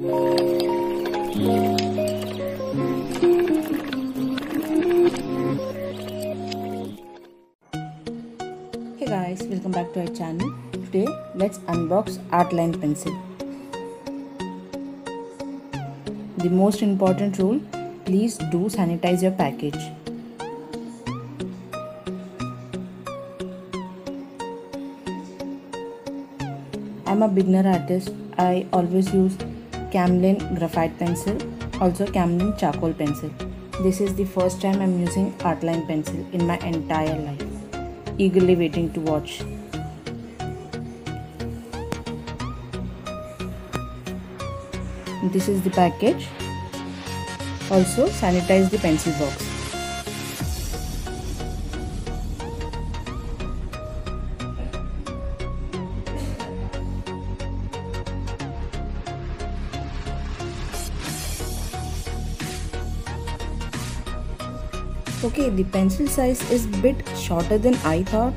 Hey guys, welcome back to our channel. Today let's unbox Artline pencil. The most important rule, please do sanitize your package. I'm a beginner artist. I always use Camlin graphite pencil, also Camlin charcoal pencil. This is the first time I'm using Artline pencil in my entire life. Eagerly waiting to watch. This is the package. Also sanitize the pencil box. Okay, the pencil size is bit shorter than I thought.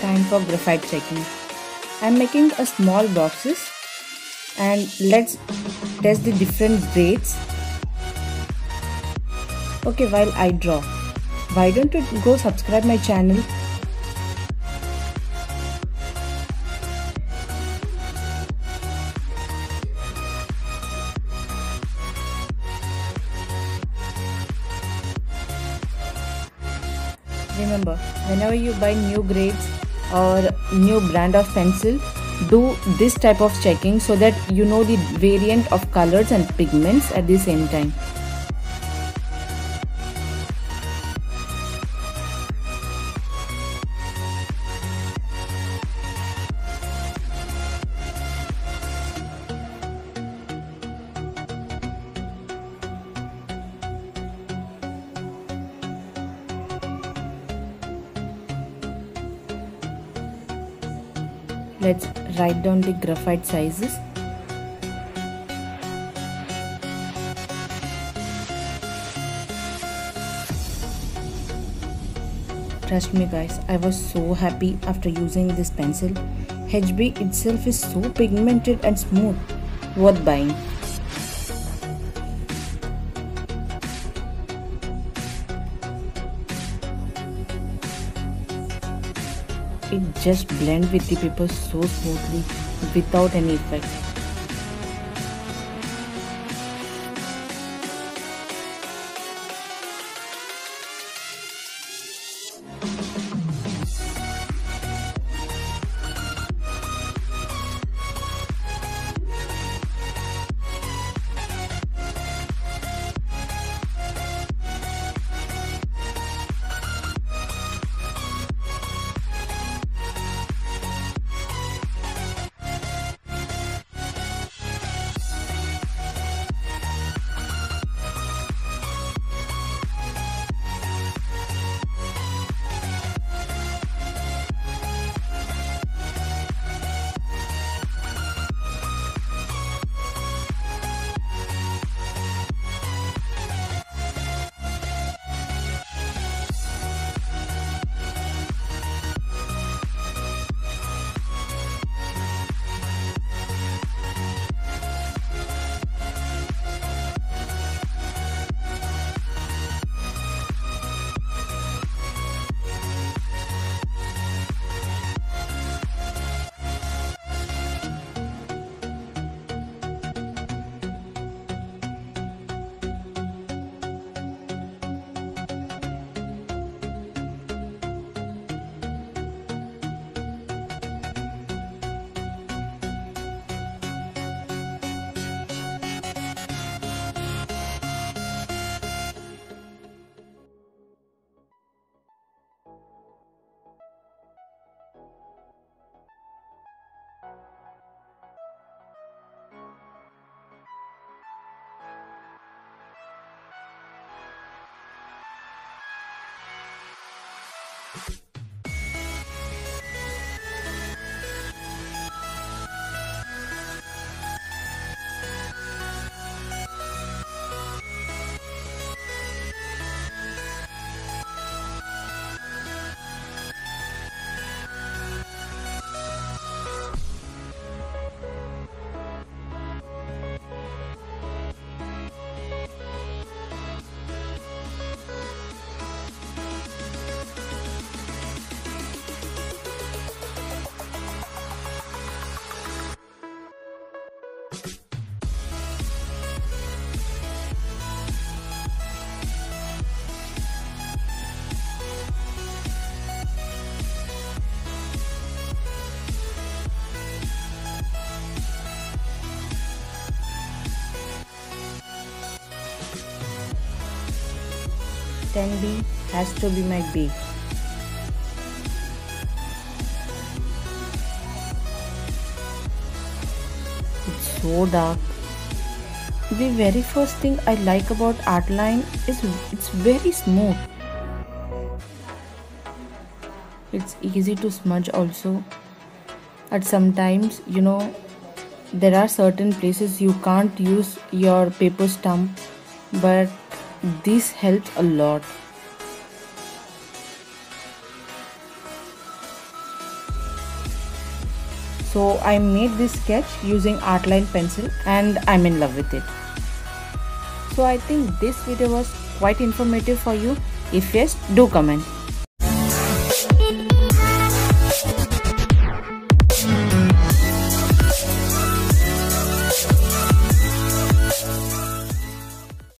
Time for graphite checking. I'm making a small boxes and let's test the different grades. Okay, while I draw, why don't you go subscribe my channel? Remember, whenever you buy new grades or new brand of pencil, do this type of checking so that you know the variant of colors and pigments at the same time. Let's write down the graphite sizes. Trust me guys, I was so happy after using this pencil. HB itself is so pigmented and smooth, worth buying. It just blends with the paper so smoothly without any effect. 10B has to be my B. It's so dark. The very first thing I like about Artline is it's very smooth. It's easy to smudge also. At sometimes, there are certain places you can't use your paper stump, but this helps a lot. So I made this sketch using Artline pencil and I'm in love with it. So I think this video was quite informative for you. If yes, do comment.